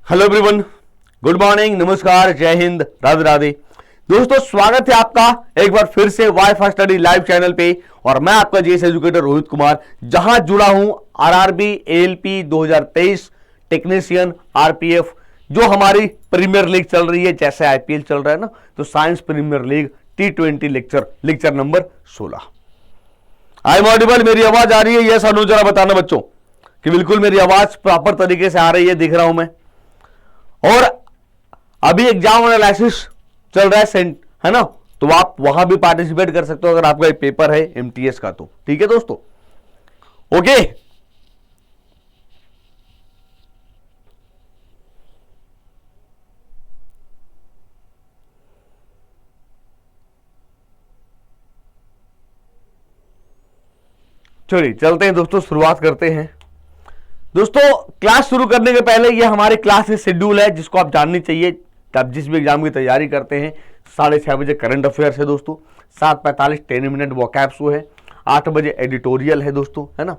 Hello everyone, good morning, नमस्कार, जय हिंद, राधे राधे। दोस्तों स्वागत है आपका एक बार फिर से वाईफाई स्टडी लाइव चैनल पे। और मैं आपका जीएस एजुकेटर रोहित कुमार, जहां जुड़ा हूं आरआरबी एएलपी 2023 टेक्नीशियन आरपीएफ, जो हमारी प्रीमियर लीग चल रही है। जैसे आईपीएल चल रहा है ना, तो science premier league T20 lecture number 16। I am audible, मेरी आवाज आ रही है? यस अनु, जरा बताना बच्चों कि बिल्कुल मेरी आवाज प्रॉपर तरीके से आ रही है, दिख रहा हूं मैं। और अभी एग्जाम एनालिसिस चल रहा है ना, तो आप वहां भी पार्टिसिपेट कर सकते हो अगर आपका पेपर है एमटीएस का तो। ठीक है दोस्तों, ओके। चलिए चलते हैं दोस्तों, शुरुआत करते हैं। दोस्तों क्लास शुरू करने के पहले ये हमारे क्लास के शेड्यूल है जिसको आप जाननी चाहिए तब जिस भी एग्जाम की तैयारी करते हैं। 6:30 बजे करंट अफेयर्स है दोस्तों, 7:45 10 मिनट वोकैब शो है, 8 बजे एडिटोरियल है दोस्तों, है ना।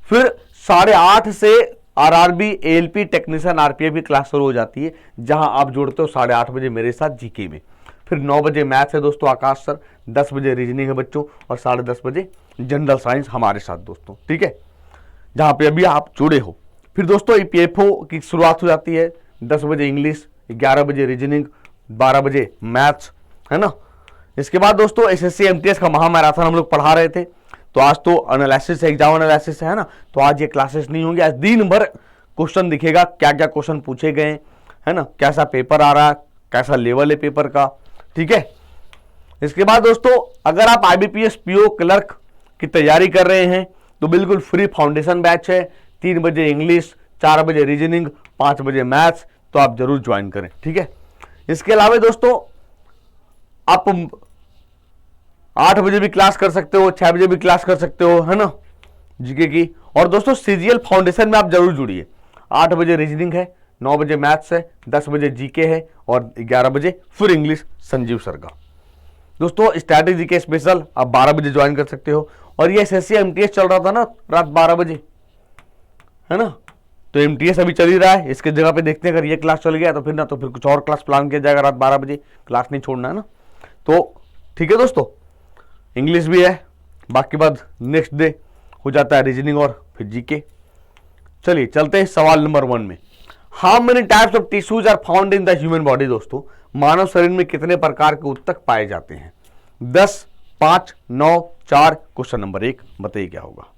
फिर 8:30 से आरआरबी एएलपी टेक्नीशियन आरपीएफ की क्लास शुरू हो जाती है, जहां आप जुड़ते हो 8:30 बजे मेरे साथ जीके में। फिर 9 बजे मैथ्स है दोस्तों, आकाश सर। 10 बजे रीजनिंग है बच्चों, और 10:30 बजे जनरल साइंस हमारे साथ दोस्तों। ठीक है, जहां पे अभी आप जुड़े हो। फिर दोस्तों ईपीएफओ की शुरुआत हो जाती है 10 बजे इंग्लिश, 11 बजे रीजनिंग, 12 बजे मैथ्स, है ना। इसके बाद दोस्तों एसएससी एमटीएस का महामैराथन हम लोग पढ़ा रहे थे, तो आज तो एनालिसिस है, एग्जाम एनालिसिस है ना, तो आज ये क्लासेस नहीं होंगी। आज दिन भर क्वेश्चन दिखेगा, क्या क्या क्वेश्चन पूछे गए, है ना, कैसा पेपर आ रहा है, कैसा लेवल है पेपर का। ठीक है, इसके बाद दोस्तों अगर आप आईबीपीएस पीओ क्लर्क की तैयारी कर रहे हैं तो बिल्कुल फ्री फाउंडेशन बैच है। 3 बजे इंग्लिश, 4 बजे रीजनिंग, 5 बजे मैथ्स, तो आप जरूर ज्वाइन करें। ठीक है, इसके अलावा दोस्तों आप 8 बजे भी क्लास कर सकते हो, 6 बजे भी क्लास कर सकते हो, है ना, जीके की। और दोस्तों सीजीएल फाउंडेशन में आप जरूर जुड़िए। 8 बजे रीजनिंग है, 9 बजे मैथ्स है, 10 बजे जीके है, और 11 बजे फिर इंग्लिश संजीव सर का। दोस्तों स्ट्रैटेजी के स्पेशल आप 12 बजे ज्वाइन कर सकते हो। और ये एसएससी एमटीएस चल रहा था ना रात 12 बजे, है ना, तो एमटीएस अभी चल ही रहा है। इसके जगह पे देखते हैं, अगर ये क्लास चल गया तो फिर कुछ और क्लास प्लान किया जाएगा रात 12 बजे। क्लास नहीं छोड़ना है ना, तो ठीक है दोस्तों। इंग्लिश भी है, बाकी बाद नेक्स्ट डे हो जाता है रीजनिंग और फिर जीके। चलिए चलते हैं सवाल नंबर 1 में। How many types of tissues are found in the human body. दोस्तों मानव शरीर में कितने प्रकार के ऊतक पाए जाते हैं? 10, 5, 9, 4। क्वेश्चन नंबर 1 बताइए क्या होगा।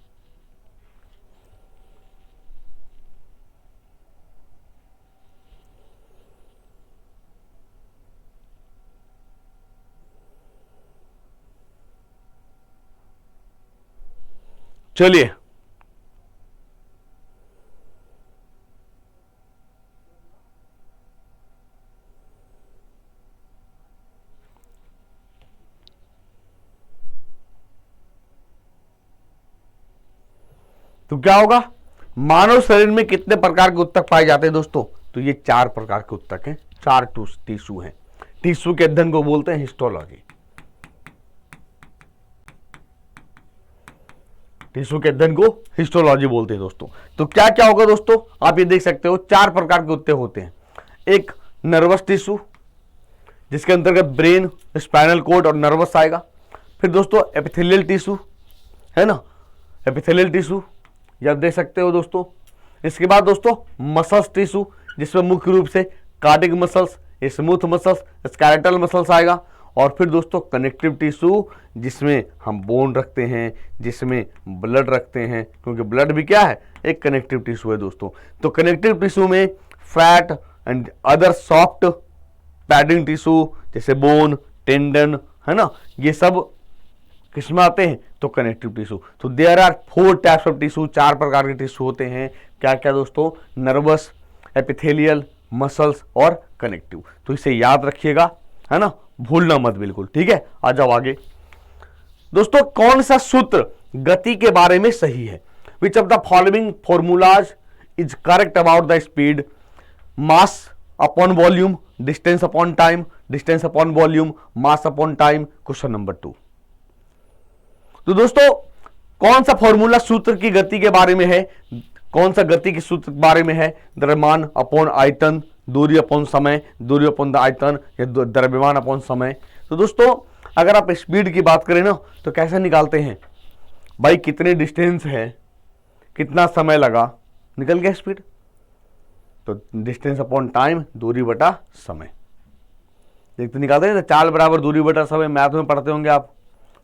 चलिए तो क्या होगा, मानव शरीर में कितने प्रकार के ऊतक पाए जाते हैं दोस्तों? तो ये 4 प्रकार के ऊतक हैं, 4 टिश्यू हैं। टिश्यू के अध्ययन को बोलते हैं हिस्टोलॉजी। टिश्यू के अध्ययन को हिस्टोलॉजी बोलते हैं दोस्तों। तो क्या क्या होगा दोस्तों, आप ये देख सकते हो 4 प्रकार के ऊतक होते हैं। एक नर्वस टिश्यू, जिसके अंतर्गत ब्रेन, स्पाइनल कोड और नर्वस आएगा। फिर दोस्तों एपिथेलियल टिश्यू, है ना, एपिथेलियल टिश्यू ये आप देख सकते हो दोस्तों। इसके बाद दोस्तों मसल्स टिश्यू, जिसमें मुख्य रूप से cardiac muscles, smooth muscles, skeletal muscles आएगा। और फिर दोस्तों कनेक्टिव टिश्यू, जिसमें हम बोन रखते हैं, जिसमें ब्लड रखते हैं, क्योंकि ब्लड भी क्या है, एक कनेक्टिव टिश्यू है दोस्तों। तो कनेक्टिव टिश्यू में fat and other soft padding tissue जैसे बोन, टेंडन, है ना, ये सब किसमें आते हैं? तो कनेक्टिव टिश्यू। तो there are 4 types of tissue, 4 प्रकार के टिश्यू होते हैं। क्या क्या दोस्तों? नर्वस, एपिथेलियल, मसल्स और कनेक्टिव। तो इसे याद रखिएगा, है ना, भूलना मत बिल्कुल। ठीक है, आ जाओ आगे। दोस्तों कौन सा सूत्र गति के बारे में सही है? विच of the following formulas is correct about the speed? Mass upon volume, distance upon time, distance upon volume, mass upon time. Question number 2। तो दोस्तों कौन सा फॉर्मूला सूत्र की गति के बारे में है? कौन सा गति के सूत्र के बारे में है? द्रव्यमान अपॉन आयतन दूरी अपॉन समय, दूरी अपॉन द आयतन, या द्रव्यमान अपॉन समय। तो दोस्तों अगर आप स्पीड की बात करें ना तो कैसे निकालते हैं भाई, कितने डिस्टेंस है, कितना समय लगा, निकल गया स्पीड। तो डिस्टेंस अपॉन टाइम, दूरी बटा समय। देखते निकालते हैं, चाल बराबर दूरी बटा समय, मैथ में पढ़ते होंगे आप।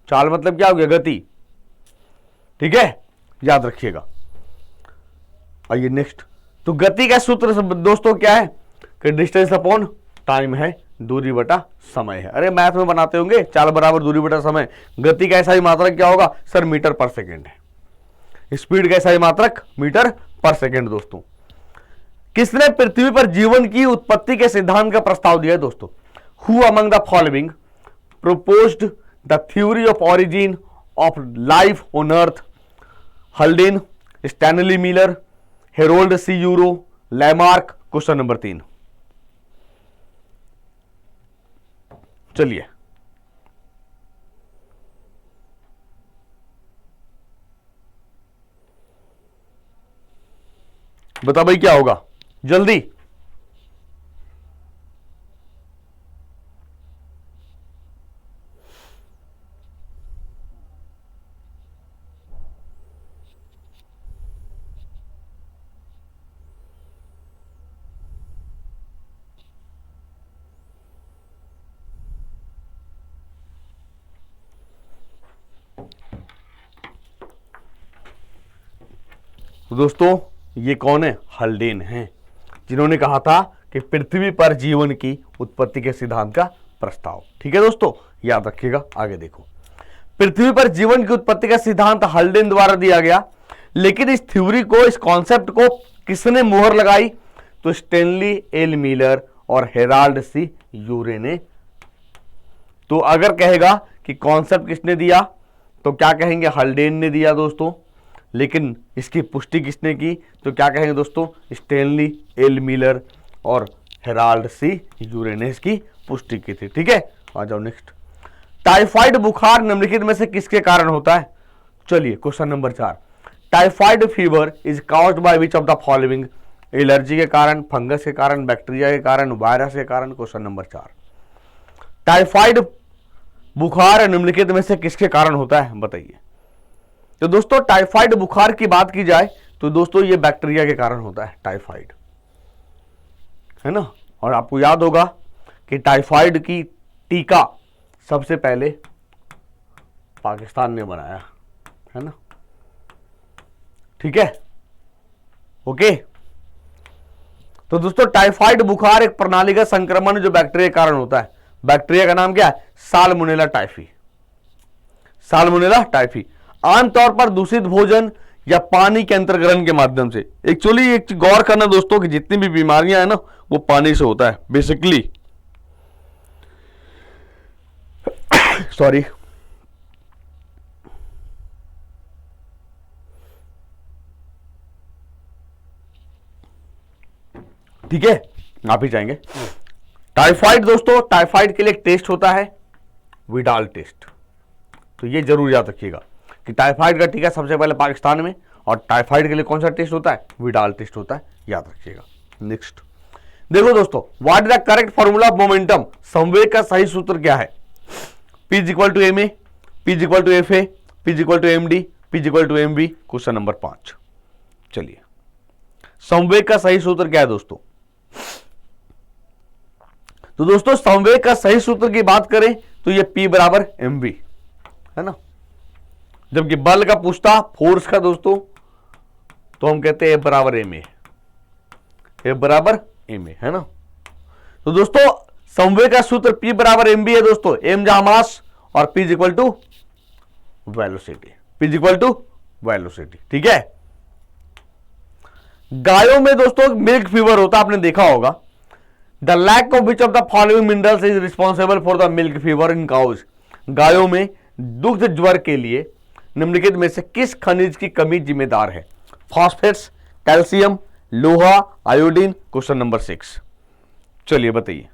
चाल मतलब क्या हो गया, गति, ठीक है, याद रखिएगा। आइए नेक्स्ट, तो गति का सूत्र दोस्तों क्या है कि डिस्टेंस अपॉन टाइम है, दूरी बटा समय है। अरे मैथ में बनाते होंगे, चाल बराबर दूरी बटा समय। गति का ऐसा ही मात्रक क्या होगा सर, मीटर पर सेकेंड है। स्पीड का ऐसा ही मात्रक मीटर पर सेकेंड। दोस्तों किसने पृथ्वी पर जीवन की उत्पत्ति के सिद्धांत का प्रस्ताव दिया है दोस्तों? Who among the following proposed the theory of origin of life on earth? Haldane, Stanley Miller, Harold C Urey, Lamarck. Question number 3। चलिए बता भाई क्या होगा जल्दी। तो दोस्तों ये कौन है, हल्डेन है, जिन्होंने कहा था कि पृथ्वी पर जीवन की उत्पत्ति के सिद्धांत का प्रस्ताव। ठीक है दोस्तों, याद रखिएगा। आगे देखो, पृथ्वी पर जीवन की उत्पत्ति का सिद्धांत हल्डेन द्वारा दिया गया, लेकिन इस थ्योरी को, इस कॉन्सेप्ट को किसने मुहर लगाई? तो स्टैनली एल मिलर और हेराल्ड सी यूरे ने। तो अगर कहेगा कि कॉन्सेप्ट किसने दिया तो क्या कहेंगे, हल्डेन ने दिया दोस्तों। लेकिन इसकी पुष्टि किसने की तो क्या कहेंगे दोस्तों, स्टैनली एल मिलर और हेराल्ड सी यूरे ने इसकी पुष्टि की थी। ठीक है, आ जाओ नेक्स्ट। टाइफाइड बुखार निम्नलिखित में से किसके कारण होता है? चलिए question number 4। Typhoid fever is caused by which of the following? Allergy के कारण, फंगस के कारण, बैक्टीरिया के कारण, वायरस के कारण। Question number 4। टाइफाइड बुखार निम्नलिखित में से किसके कारण होता है, बताइए। तो दोस्तों टाइफाइड बुखार की बात की जाए तो दोस्तों ये बैक्टीरिया के कारण होता है, टाइफाइड, है ना। और आपको याद होगा कि टाइफाइड की टीका सबसे पहले पाकिस्तान ने बनाया, है ना। ठीक है, ओके। तो दोस्तों टाइफाइड बुखार एक प्रणालीगत संक्रमण जो बैक्टीरिया के कारण होता है। बैक्टीरिया का नाम क्या है? Salmonella typhi. साल्मोनेला टाइफी आमतौर पर दूषित भोजन या पानी के अंतर्ग्रहण के माध्यम से। एक्चुअली एक गौर करना दोस्तों कि जितनी भी बीमारियां हैं ना वो पानी से होता है बेसिकली। सॉरी, ठीक है, आप ही चाहेंगे। टाइफाइड दोस्तों, टाइफाइड के लिए एक टेस्ट होता है विडाल टेस्ट। तो ये जरूर याद रखिएगा कि टाइफाइड का टीका सबसे पहले पाकिस्तान में, और टाइफाइड के लिए कौन सा टेस्ट होता है? विडाल टेस्ट होता है, याद रखिएगा। नेक्स्ट देखो दोस्तों, what is the correct formula of momentum? संवेग का सही सूत्र क्या है? P is equal to M A, P is equal to F A, P is equal to M D, P is equal to M B. Question number 5। चलिए संवेग का सही सूत्र क्या है दोस्तों? तो दोस्तों संवेग का सही सूत्र की बात करें तो ये P बराबर एम बी, है ना। जबकि बल का पूछता, फोर्स का दोस्तों, तो हम कहते हैं F बराबर एम ए, F बराबर एम ए, है ना। तो दोस्तों संवेग का सूत्र P बराबर एम बी है दोस्तों। एम जहां मास और P is equal to velocity, P is equal to velocity. ठीक है। गायों में दोस्तों मिल्क फीवर होता, आपने देखा होगा। The lack of which of the following minerals is responsible for the milk fever in cows? गायों में दुग्ध ज्वर के लिए निम्नलिखित में से किस खनिज की कमी जिम्मेदार है? फॉस्फेट्स, कैल्शियम, लोहा, आयोडीन। Question number 6। चलिए बताइए।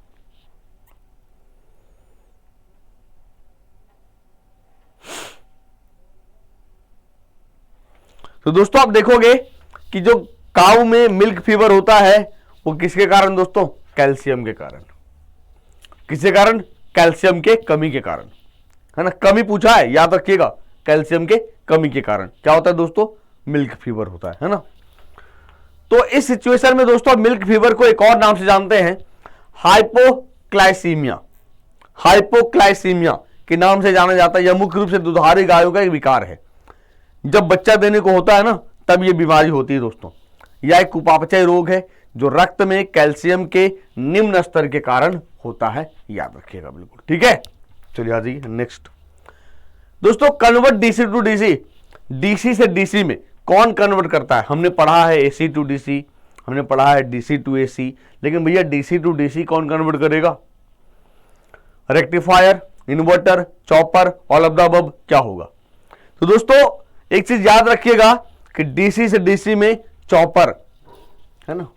तो दोस्तों आप देखोगे कि जो काऊ में मिल्क फीवर होता है वो किसके कारण दोस्तों? कैल्शियम के कारण। किसके कारण? कैल्शियम के कमी के कारण, है ना। कमी पूछा है, याद रखिएगा, कैल्शियम के कमी के कारण क्या होता है दोस्तों? मिल्क फीवर होता है ना। तो इस सिचुएशन में दोस्तों मिल्क फीवर को एक और नाम से जानते हैं, हाइपोक्लाइसीमिया। हाइपोक्लाइसीमिया के नाम से जाना जाता है। यह मुख्य रूप से दुधारू गायों का एक विकार है। जब बच्चा देने को होता है ना, तब यह बीमारी होती है दोस्तों। यह एक उपापचय रोग है जो रक्त में कैल्शियम के निम्न स्तर के कारण होता है, याद रखिएगा बिल्कुल, ठीक है। चलिए आ जाइए नेक्स्ट दोस्तों, convert DC to DC. DC से डीसी में कौन कन्वर्ट करता है? हमने पढ़ा है एसी टू डीसी, हमने पढ़ा है डीसी टू एसी, लेकिन भैया डीसी टू डीसी कौन कन्वर्ट करेगा? Rectifier, inverter, chopper, all of the above, क्या होगा? तो दोस्तों एक चीज याद रखिएगा कि डीसी से डीसी में चॉपर है ना,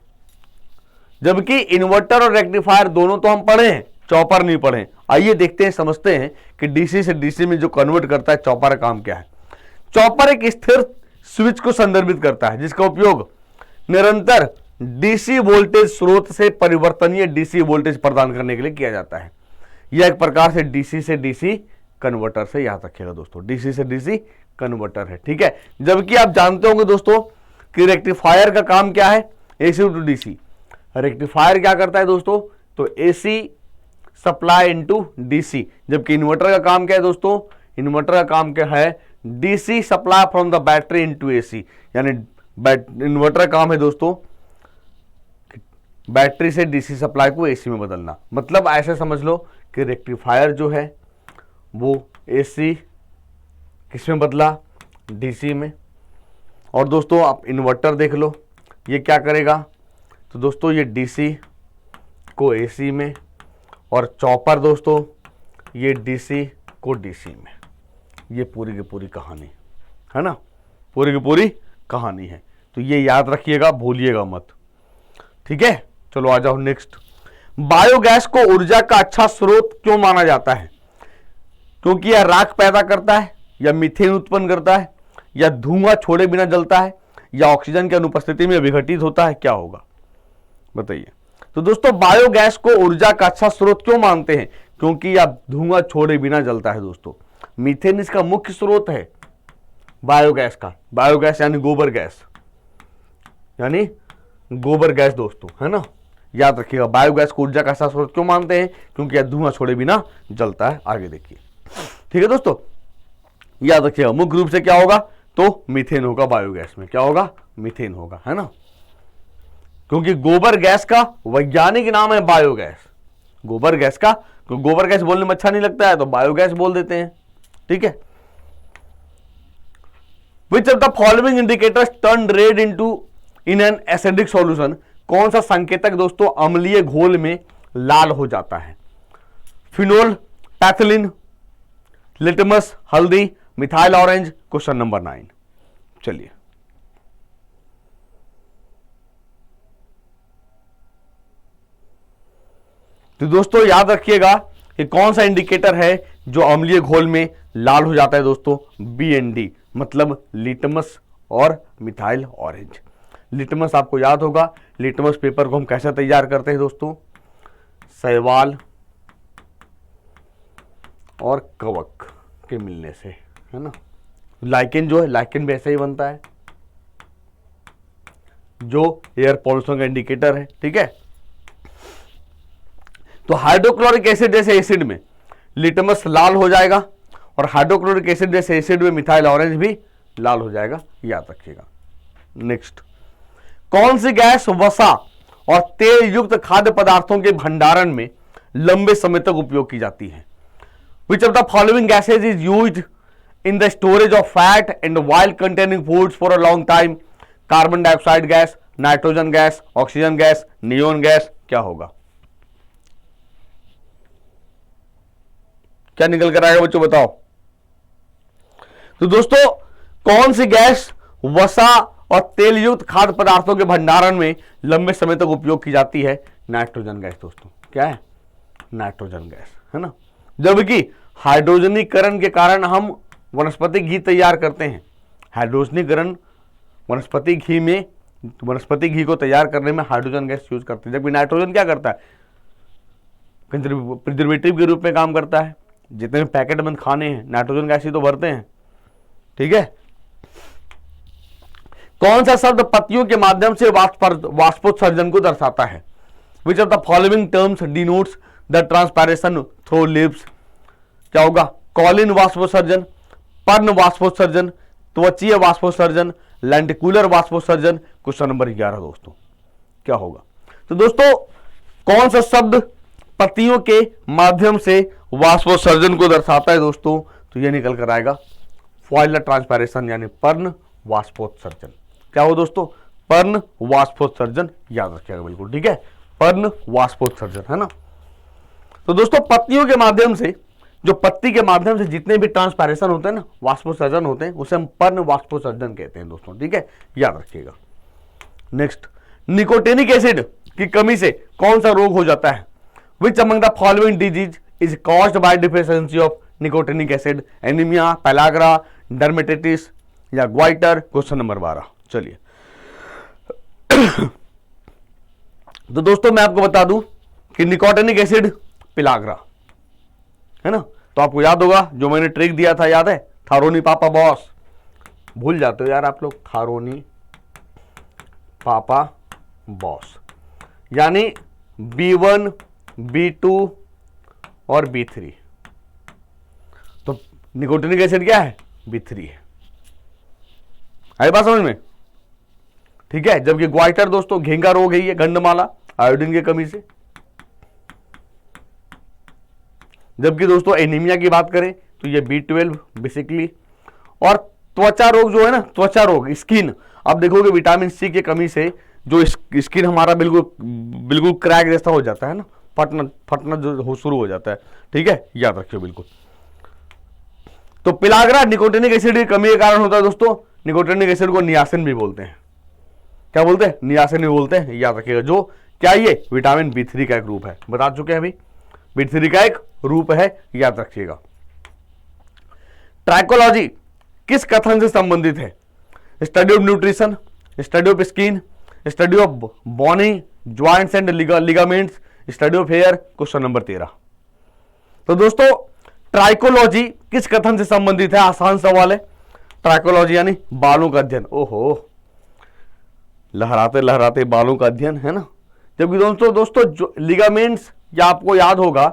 जबकि इन्वर्टर और रेक्टिफायर दोनों तो हम पढ़े हैं, चॉपर नहीं पढ़े। आइए देखते हैं, समझते हैं कि डीसी से डीसी में जो कन्वर्ट करता है चॉपर का काम क्या है। चॉपर एक स्थिर स्विच को संदर्भित करता है जिसका उपयोग निरंतर डीसी वोल्टेज स्रोत से परिवर्तनीय डीसी वोल्टेज प्रदान करने के लिए किया जाता है। यह एक प्रकार से डीसी कन्वर्टर से, याद रखिएगा दोस्तों, डीसी से डीसी कन्वर्टर है, ठीक है। जबकि आप जानते होंगे दोस्तों कि रेक्टिफायर का काम क्या है? AC to DC. रेक्टिफायर क्या करता है दोस्तों? तो एसी सप्लाई इनटू डीसी। जबकि इन्वर्टर का काम क्या है दोस्तों? इन्वर्टर का काम क्या है? DC supply from the battery into AC. यानी इन्वर्टर का काम है दोस्तों बैटरी से डीसी सप्लाई को एसी में बदलना। मतलब ऐसे समझ लो कि रेक्टिफायर जो है वो एसी किसमें बदला? डीसी में। और दोस्तों आप इन्वर्टर देख लो, ये क्या करेगा? तो दोस्तों ये डीसी को एसी में, और चॉपर दोस्तों ये डीसी को डीसी में। ये पूरी की पूरी कहानी है ना, पूरी की पूरी कहानी है। तो ये याद रखिएगा, भूलिएगा मत, ठीक है। चलो आ जाओ नेक्स्ट। बायोगैस को ऊर्जा का अच्छा स्रोत क्यों माना जाता है? क्योंकि यह राख पैदा करता है, या मीथेन उत्पन्न करता है, या धुआं छोड़े बिना जलता है, या ऑक्सीजन की अनुपस्थिति में विघटित होता है, क्या होगा बताइए। तो दोस्तों बायोगैस को ऊर्जा का अच्छा स्रोत क्यों मानते हैं? क्योंकि यह धुआं छोड़े बिना जलता है दोस्तों। मीथेन इसका मुख्य स्रोत है बायोगैस का। बायोगैस यानी गोबर गैस, यानी गोबर गैस दोस्तों, है ना। याद रखिएगा बायोगैस को ऊर्जा का अच्छा स्रोत क्यों मानते हैं? क्योंकि यह धुआं छोड़े बिना जलता है। आगे देखिए, ठीक है दोस्तों, याद रखिएगा मुख्य रूप से क्या होगा? तो मीथेन होगा बायोगैस में। क्या होगा? मीथेन होगा, है ना। क्योंकि गोबर गैस का वैज्ञानिक नाम है बायोगैस। गोबर गैस का, तो गोबर गैस बोलने में अच्छा नहीं लगता है तो बायोगैस बोल देते हैं, ठीक है। Which of the following indicators turn red into in an acidic solution? कौन सा संकेतक दोस्तों अम्लीय घोल में लाल हो जाता है? फिनोल, पैथिलिन, लिटमस, हल्दी, मिथाइल ऑरेंज। Question number 9। चलिए तो दोस्तों याद रखिएगा कि कौन सा इंडिकेटर है जो अम्लीय घोल में लाल हो जाता है दोस्तों? BND, मतलब लिटमस और मिथाइल ऑरेंज। लिटमस आपको याद होगा, लिटमस पेपर को हम कैसे तैयार करते हैं दोस्तों? शैवाल और कवक के मिलने से, है ना। लाइकेन जो है, लाइकेन भी ऐसे ही बनता है जो एयर पॉल्यूशन का इंडिकेटर है, ठीक है। तो हाइड्रोक्लोरिक एसिड जैसे एसिड में लिटमस लाल हो जाएगा, और हाइड्रोक्लोरिक एसिड जैसे एसिड में मिथाइल ऑरेंज भी लाल हो जाएगा, याद रखिएगा। नेक्स्ट, कौन सी गैस वसा और तेल युक्त खाद्य पदार्थों के भंडारण में लंबे समय तक उपयोग की जाती है? विच of the following gases is used in the storage of fat and oil containing foods for a long time? Carbon dioxide gas, nitrogen gas, oxygen gas, neon gas, क्या होगा? क्या निकल कर आएगा बच्चों, बताओ। तो दोस्तों कौन सी गैस वसा और तेल युक्त खाद्य पदार्थों के भंडारण में लंबे समय तक उपयोग की जाती है? नाइट्रोजन गैस दोस्तों। क्या है? नाइट्रोजन गैस, है ना। जबकि हाइड्रोजनीकरण के कारण हम वनस्पति घी तैयार करते हैं। हाइड्रोजनीकरण वनस्पति घी में वनस्पति घी को तैयार करने में हाइड्रोजन गैस यूज करते हैं, जबकि नाइट्रोजन क्या करता है, प्रिजर्वेटिव के रूप में काम करता है। जितने भी पैकेट बंद खाने हैं नाइट्रोजन गैस ही तो भरते हैं, ठीक है। कौन सा शब्द पत्तियों के माध्यम से वाष्पोत्सर्जन को दर्शाता है? विच of the following terms denotes the transpiration through leaves? क्या होगा? कॉलिन वाष्पोत्सर्जन, पर्ण वाष्पोत्सर्जन, त्वचीय वाष्पोत्सर्जन, लेंटिकुलर वाष्पोत्सर्जन। क्वेश्चन नंबर 11 दोस्तों क्या होगा? तो दोस्तों कौन सा शब्द पत्तियों के माध्यम से वाष्पोत्सर्जन को दर्शाता है दोस्तों? तो यह निकल कर आएगा फॉइलर ट्रांसपायरेशन यानी पर्ण वाष्पोत्सर्जन। क्या हो दोस्तों? पर्ण वाष्पोत्सर्जन, याद रखिएगा बिल्कुल, ठीक है, पर्ण वाष्पोत्सर्जन, है ना। तो दोस्तों पत्तियों के माध्यम से, जो पत्ती के माध्यम से जितने भी ट्रांसपायरेशन होते हैं ना, वाष्पोत्सर्जन होते हैं, उसे हम पर्ण वाष्पोत्सर्जन कहते हैं दोस्तों, ठीक है, याद रखिएगा। नेक्स्ट, निकोटिनिक एसिड की कमी से कौन सा रोग हो जाता है? Which among the following disease is caused by deficiency of nicotinic acid? Anaemia, pellagra, dermatitis या ग्वाइटर? Question number 12। चलिए तो दोस्तों मैं आपको बता दूं कि निकोटिनिक एसिड पिलाग्रा, है ना। तो आपको याद होगा जो मैंने ट्रिक दिया था, याद है? थारोनी पापा बॉस, भूल जाते हो यार आप लोग, थारोनी पापा बॉस, यानी B1, B2 और B3। तो निकोटिनिक एसिड क्या है? B3 है। आई बात समझ में? ठीक है। जबकि ग्वाइटर दोस्तों घेंगा रोग है, ये गंधमाला, आयोडीन की कमी से। जबकि दोस्तों एनीमिया की बात करें तो ये B12 बेसिकली। और त्वचा रोग जो है ना, त्वचा रोग, स्किन, आप देखोगे विटामिन सी की कमी से जो स्किन हमारा बिल्कुल क्रैक जैसा हो जाता है ना, फटना जो शुरू हो जाता है, ठीक है, याद रखियो बिल्कुल। तो पिलाग्रा निकोटिनिक एसिड की कमी के कारण होता है दोस्तों। निकोटिनिक एसिड को नियासिन भी बोलते हैं। क्या बोलते हैं? नियासिन भी बोलते हैं, याद रखिएगा। जो क्या ये विटामिन B3 का एक रूप है, बता चुके हैं अभी, B3 का एक रूप है, याद रखिएगा। ट्राइकोलॉजी किस कथन से संबंधित है? Study of nutrition, study of skin, study of bony joints and ligaments, study of hair. Question number 13। तो दोस्तों ट्राइकोलॉजी किस कथन से संबंधित है? आसान सवाल है। ट्राइकोलॉजी यानी बालों का अध्ययन। ओहो, लहराते लहराते बालों का अध्ययन, है ना। जबकि दोस्तों जो लिगामेंट्स, या आपको याद होगा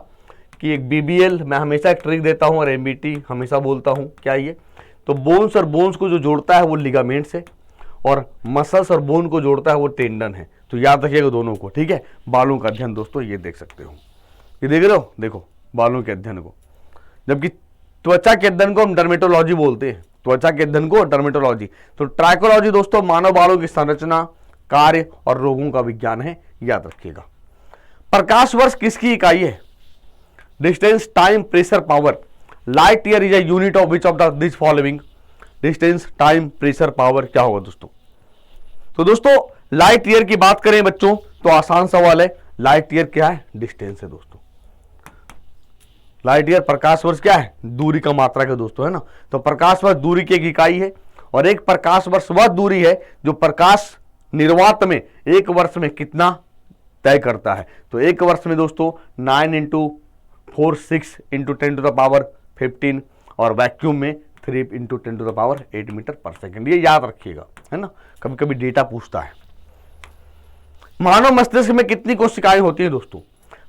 कि एक BBL, मैं हमेशा एक ट्रिक देता हूं, और MBT हमेशा बोलता हूं, क्या ये? तो बोन्स और बोन्स को जो जोड़ता है वो लिगामेंट्स है, और मसल्स और बोन को जोड़ता है वो टेंडन है। तो याद रखिएगा दोनों को, ठीक है। बालों का अध्ययन दोस्तों ये देख सकते हो, ये देख रहे हो, देखो बालों के अध्ययन को। जबकि त्वचा के अध्ययन को हम डर्मेटोलॉजी बोलते हैं, त्वचा के अध्ययन को डर्मेटोलॉजी। तो ट्राइकोलॉजी दोस्तों मानव बालों की संरचना, कार्य और रोगों का विज्ञान है, याद रखिएगा। प्रकाश वर्ष किसकी इकाई है? Distance, time, pressure, power. Light year is a unit of which of the this following? Distance, time, pressure, power. क्या होगा दोस्तों? तो दोस्तों लाइट ईयर की बात करें बच्चों तो आसान सवाल है। लाइट ईयर क्या है? डिस्टेंस है दोस्तों। लाइट ईयर प्रकाश वर्ष क्या है? दूरी का मात्रक है दोस्तों, है ना। तो प्रकाश वर्ष दूरी की एक इकाई है, और एक प्रकाश वर्ष वह दूरी है जो प्रकाश निर्वात में एक वर्ष में कितना तय करता है। तो एक वर्ष में दोस्तों 9 × 4 6 × 10⁻15, और वैक्यूम में 3 × 10⁸ मीटर पर सेकेंड। ये याद रखिएगा, है ना, कभी कभी डेटा पूछता है। मानव मस्तिष्क में कितनी कोशिकाएं होती हैं दोस्तों?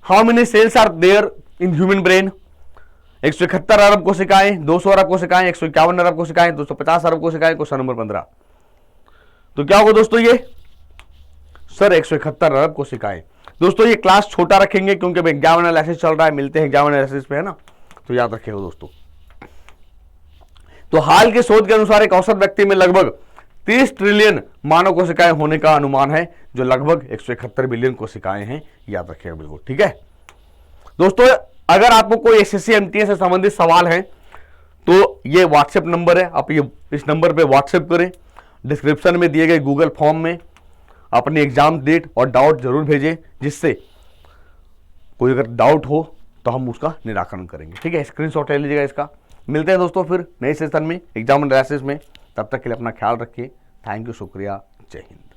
How many cells are there in human brain? 171 अरब कोशिकाएं, 200 अरब कोशिकाएं, 151 अरब कोशिकाएं, 250 अरब कोशिकाएं। Question number 15। तो क्या होगा दोस्तों ये? सर 171 अरब कोशिकाएं। दोस्तों ये क्लास छोटा रखेंगे क्योंकि एग्जाम एनालिसिस चल रहा है, मिलते हैं एग्जाम एनालिसिस पे, है ना। तो याद रखिएगा दोस्तों। तो हाल के शोध के अनुसार एक औसत व्यक्ति में लगभग 30 ट्रिलियन मानव कोशिकाएं होने का अनुमान है, जो लगभग 171 बिलियन कोशिकाएं हैं, याद रखिएगा बिल्कुल, ठीक है दोस्तों। अगर आपको कोई SSC MTS से संबंधित सवाल है तो ये व्हाट्सएप नंबर है, आप ये इस नंबर पे व्हाट्सएप करें। डिस्क्रिप्शन में दिए गए गूगल फॉर्म में अपनी एग्जाम डेट और डाउट जरूर भेजें, जिससे कोई अगर डाउट हो तो हम उसका निराकरण करेंगे, ठीक है। स्क्रीनशॉट ले लीजिएगा इसका। मिलते हैं दोस्तों फिर नए सेशन में एग्जाम एनालिसिस में। तब तक के लिए अपना ख्याल रखिए। थैंक यू, शुक्रिया, जय हिंद।